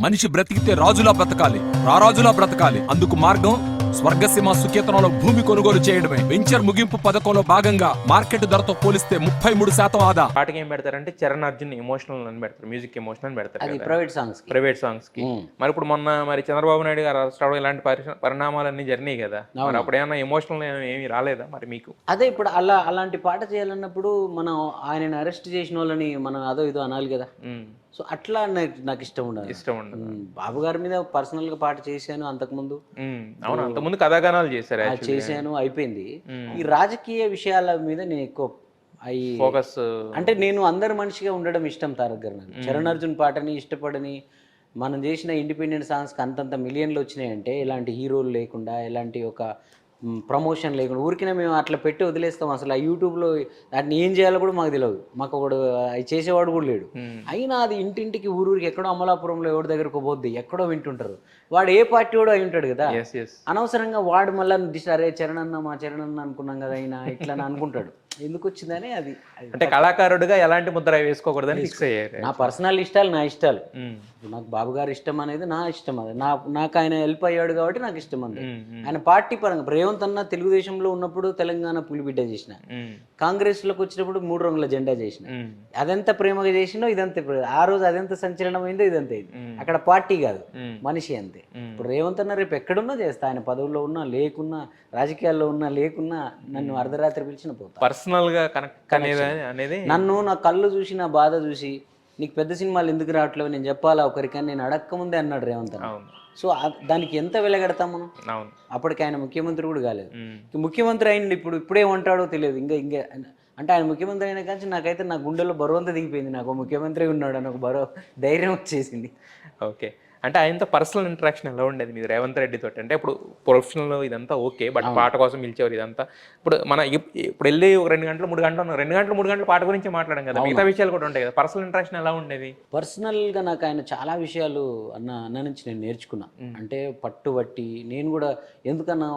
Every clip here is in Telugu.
మనిషి బ్రతికితే రాజులా బ్రతకాలి, రారాజులా బ్రతకాలి. అందుకు మార్గం స్వర్గసీమ సుకేతనంలో భూమి కొనుగోలు చేయడమే. వెంచర్ ముగింపు పథకంలో భాగంగా మార్కెట్ ధరతో పోలిస్తే 33% ఆదా. పాటకి ఏం పెడతారంటే చరణ్ అర్జున్ ఎమోషనల్ అని పెడతారు, మ్యూజిక్ ఎమోషనల్ అని పెడతారు అది కదా, ప్రైవేట్ సాంగ్స్ కి. మరి ఇప్పుడు మొన్న మరి చంద్రబాబు నాయుడు గారు అరెస్ట్ అవడం ఇలాంటి పరిణామాలన్నీ జరిగినాయి కదా, మరి అప్పుడు ఏమన్నా ఎమోషనల్ ఏమి రాలేదా మరి మీకు? అదే ఇప్పుడు అలాంటి పాట చేయాలన్నప్పుడు మనం ఆయనని అరెస్ట్ చేసిన వాళ్ళని మనం అదో ఇదో అనాలి కదా. సో అట్లా నాకు ఇష్టం ఉండదు. బాబు గారి మీద పర్సనల్ గా పాట చేశాను అంతకుముందు. అవును, అంతకుముందు కథాగానాలు చేశాను, అయిపోయింది. ఈ రాజకీయ విషయాల మీద నేను ఎక్కువ ఫోకస్ అంటే నేను అందరి మనిషిగా ఉండడం ఇష్టం. తారక్ గారు నాకు చరణ్ అర్జున్ పాటని ఇష్టపడని, మనం చేసిన ఇండిపెండెంట్ సాంగ్స్కి అంతంత మిలియన్లు వచ్చినాయంటే ఇలాంటి హీరోలు లేకుండా, ఇలాంటి ఒక ప్రమోషన్ లేకుండా ఊరికినే మేము అట్లా పెట్టి వదిలేస్తాం. అసలు ఆ యూట్యూబ్లో దాన్ని ఏం చేయాలో కూడా మాకు తెలియదు. మాకు ఒకడు అది చేసేవాడు కూడా లేడు. అయినా అది ఇంటింటికి ఊరికి ఎక్కడో అమలాపురంలో ఎవరి దగ్గరకు పోద్ది, ఎక్కడో వింటుంటారు. వాడు ఏ పార్టీ కూడా అయి ఉంటాడు కదా, అనవసరంగా వాడు మళ్ళీ అరే చరణ్ అన్న మా చరణ్ అన్న అనుకున్నాం కదా అయినా ఇట్లా అనుకుంటాడు. ఎందుకు వచ్చిందని అది అంటే కళాకారుడిగా ఎలాంటి ముద్ర వేసుకోకూడదని ఫిక్స్ అయ్యారు. నా పర్సనల్ ఇష్టాలు నా ఇష్టాలు. నాకు బాబు గారి ఇష్టం అనేది నా ఇష్టం. అది నాకు ఆయన హెల్ప్ అయ్యాడు కాబట్టి నాకు ఇష్టం అంది. ఆయన పార్టీ పరంగా రేవంత్ అన్న తెలుగుదేశంలో ఉన్నప్పుడు తెలంగాణ పులిబిడ్డ చేసిన, కాంగ్రెస్ లోకి వచ్చినప్పుడు 3 రంగుల జెండా చేసిన. అదెంత ప్రేమగా చేసినో ఇదంతే. ఆ రోజు అదెంత సంచలనం అయిందో ఇదంతే. అక్కడ పార్టీ కాదు, మనిషి అంతే. ఇప్పుడు రేవంత్ అన్న రేపు ఎక్కడున్నా చేస్తా, ఆయన పదవుల్లో ఉన్నా లేకున్నా, రాజకీయాల్లో ఉన్నా లేకున్నా నన్ను అర్ధరాత్రి పిలిచిన పోతా. పర్సనల్ గా కనెక్ట్ అనేది నన్ను నా కళ్ళు చూసి నా బాధ చూసి నీకు పెద్ద సినిమాలు ఎందుకు రావట్లేవు నేను చెప్పాలా ఒకరికని నేను అడక్క ముందే అన్నాడు రేవంత్ అన్న. సో దానికి ఎంత వెలగడతాం మనం. అప్పటికి ఆయన ముఖ్యమంత్రి కూడా కాలేదు. ముఖ్యమంత్రి అయిన ఇప్పుడేమంటాడో తెలియదు. ఇంకా అంటే ఆయన ముఖ్యమంత్రి అయినా కానీ నాకైతే నా గుండెల్లో బరువంతా దిగిపోయింది. నాకు ముఖ్యమంత్రి ఉన్నాడు అని ఒక ధైర్యం వచ్చేసింది. ఓకే, అంటే ఆయనతో పర్సనల్ ఇంటరాక్షన్ ఎలా ఉండేది మీరు రేవంత్ రెడ్డి తోటి? అంటే ఇప్పుడు ప్రొఫెషనల్ ఇదంతా ఓకే, బట్ పాట కోసం పిలిచేవారు ఇదంతా. ఇప్పుడు వెళ్ళి ఒక 2 గంటలు 3 గంటలు 2 గంటలు 3 గంటలు పాట గురించి మాట్లాడడం కదా, మిగతా విషయాలు కూడా ఉంటాయి కదా. పర్సనల్ ఇంటరాక్షన్ ఎలా ఉండేది? పర్సనల్గా నాకు ఆయన చాలా విషయాలు అన్న నుంచి నేను నేర్చుకున్నా. అంటే పట్టుబట్టి నేను కూడా ఎందుకన్నా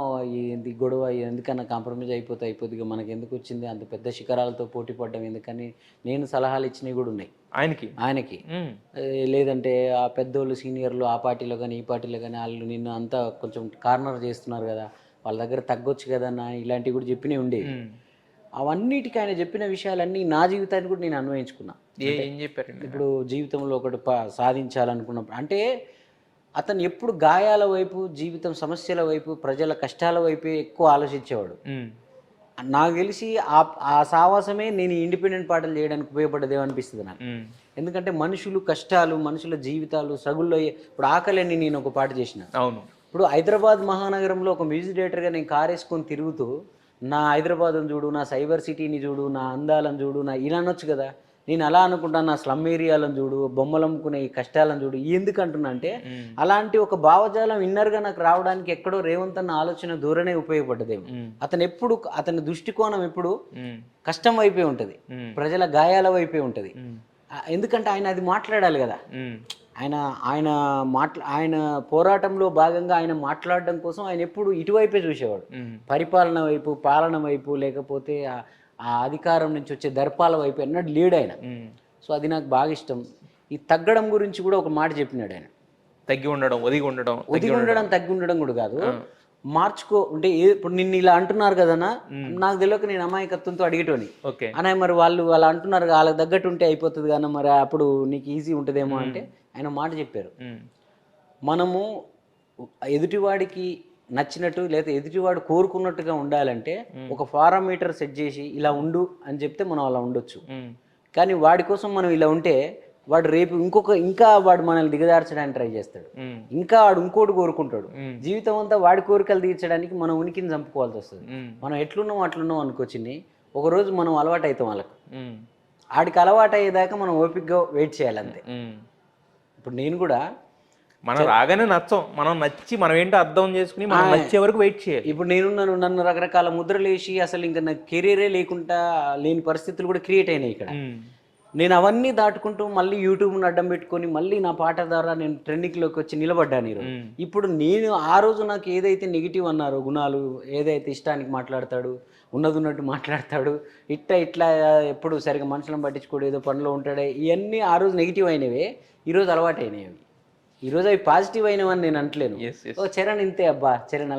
ఏంది గొడవ, ఎందుకన్నా కాంప్రమైజ్ అయిపోతుంది ఇక మనకి ఎందుకు వచ్చింది అంత పెద్ద శిఖరాలతో పోటీ పడ్డం ఎందుకని నేను సలహాలు ఇచ్చినవి కూడా ఉన్నాయి ఆయనకి. లేదంటే ఆ పెద్దోళ్ళు సీనియర్లు ఆ పార్టీలో కానీ ఈ పార్టీలో కానీ వాళ్ళు నిన్ను అంతా కొంచెం కార్నర్ చేస్తున్నారు కదా, వాళ్ళ దగ్గర తగ్గొచ్చు కదన్నా, ఇలాంటివి కూడా చెప్పినవి ఉండేవి. అవన్నిటికీ ఆయన చెప్పిన విషయాలన్నీ నా జీవితాన్ని కూడా నేను అన్వయించుకున్నా. ఏం చెప్పారు? ఇప్పుడు జీవితంలో ఒకటి సాధించాలనుకున్నప్పుడు అంటే అతను ఎప్పుడు గాయాల వైపు, జీవితం సమస్యల వైపు, ప్రజల కష్టాల వైపే ఎక్కువ ఆలోచించేవాడు. నాకు తెలిసి ఆ సావాసమే నేను ఇండిపెండెంట్ పాటలు చేయడానికి ఉపయోగపడ్డదేమో అనిపిస్తుంది నాకు. ఎందుకంటే మనుషులు కష్టాలు, మనుషుల జీవితాలు స్ట్రగుల్లో ఇప్పుడు ఆకలిని నేను ఒక పాట చేసిన. అవును, ఇప్పుడు హైదరాబాద్ మహానగరంలో ఒక మ్యూజిక్ డైరెక్టర్గా నేను కార్ వేసుకొని తిరుగుతూ నా హైదరాబాద్ని చూడు, నా సైబర్ సిటీని చూడు, నా అందాలను చూడు, నా ఇలా అనొచ్చు కదా. నేను అలా అనుకుంటాను, నా స్లమ్ ఏరియాలను చూడు, బొమ్మలు అమ్ముకునే ఈ కష్టాలను చూడు. ఎందుకు అంటున్నా అంటే అలాంటి ఒక భావజాలం ఇన్నర్గా నాకు రావడానికి ఎక్కడో రేవంత్ అన్న ఆలోచన ధోరణే ఉపయోగపడ్డదేమో. అతని దృష్టికోణం ఎప్పుడు కష్టం వైపే ఉంటుంది, ప్రజల గాయాల వైపే ఉంటుంది. ఎందుకంటే ఆయన అది మాట్లాడాలి కదా. ఆయన పోరాటంలో భాగంగా ఆయన మాట్లాడడం కోసం ఆయన ఎప్పుడు ఇటువైపే చూసేవాడు, పరిపాలన వైపు, పాలన వైపు, లేకపోతే ఆ అధికారం నుంచి వచ్చే దర్పాల వైపు అన్నట్టు లీడ్ ఆయన. సో అది నాకు బాగా ఇష్టం. ఈ తగ్గడం గురించి కూడా ఒక మాట చెప్పినాడు ఆయన. తగ్గి ఉండడం, ఒదిగి ఉండడం తగ్గి ఉండడం కూడా కాదు, మార్చుకో. అంటే ఇప్పుడు నిన్ను ఇలా అంటున్నారు కదన్నా, నాకు తెలియక నేను అమాయకత్వంతో అడిగేటోని అన్న, మరి వాళ్ళు అలా అంటున్నారు, వాళ్ళకి తగ్గట్టు ఉంటే అయిపోతుంది కానీ మరి అప్పుడు నీకు ఈజీ ఉంటుందేమో అంటే ఆయన మాట చెప్పారు. మనము ఎదుటివాడికి నచ్చినట్టు లేదా ఎదుటివాడు కోరుకున్నట్టుగా ఉండాలంటే ఒక పారామీటర్ సెట్ చేసి ఇలా ఉండు అని చెప్తే మనం అలా ఉండొచ్చు. కానీ వాడి కోసం మనం ఇలా ఉంటే వాడు రేపు ఇంకా వాడు మనల్ని దిగదార్చడానికి ట్రై చేస్తాడు, ఇంకా వాడు ఇంకోటి కోరుకుంటాడు. జీవితం అంతా వాడి కోరికలు తీర్చడానికి మనం ఉనికిని చంపుకోవాల్సి వస్తుంది. మనం ఎట్లున్నాం అట్లున్నాం అనుకోవచ్చింది, ఒకరోజు మనం అలవాటు అవుతాం వాళ్ళకు. ఆడికి అలవాటు అయ్యేదాకా మనం ఓపికగా వెయిట్ చేయాలి అంతే. ఇప్పుడు నేను కూడా మనం రాగానే నచ్చం, మనం నచ్చి మనం ఏంటో అర్థం చేసుకుని మనం నచ్చే వరకు వెయిట్ చేయాలి. ఇప్పుడు నన్ను రకరకాల ముద్రలు వేసి అసలు ఇంకా నాకు కెరీరే లేకుండా లేని పరిస్థితులు కూడా క్రియేట్ అయినాయి ఇక్కడ. నేను అవన్నీ దాటుకుంటూ మళ్ళీ యూట్యూబ్ను అడ్డం పెట్టుకొని మళ్ళీ నా పాట ద్వారా నేను ట్రెండింగ్లోకి వచ్చి నిలబడ్డాను ఈరోజు. ఇప్పుడు నేను ఆ రోజు నాకు ఏదైతే నెగిటివ్ అన్నారో గుణాలు, ఏదైతే ఇష్టానికి మాట్లాడతాడు, ఉన్నట్టు మాట్లాడతాడు, ఇట్లా ఎప్పుడు సరిగా మనుషులను పట్టించుకోడు, ఏదో పనిలో ఉంటాడే, ఇవన్నీ ఆ రోజు నెగిటివ్ అయినవే ఈరోజు అలవాటు అయినాయి. ఈరోజు అవి పాజిటివ్ అయినవని నేను అంటలేను. Yes, yes. ఓ చరణ్ ఇంతే అబ్బా, చరణ్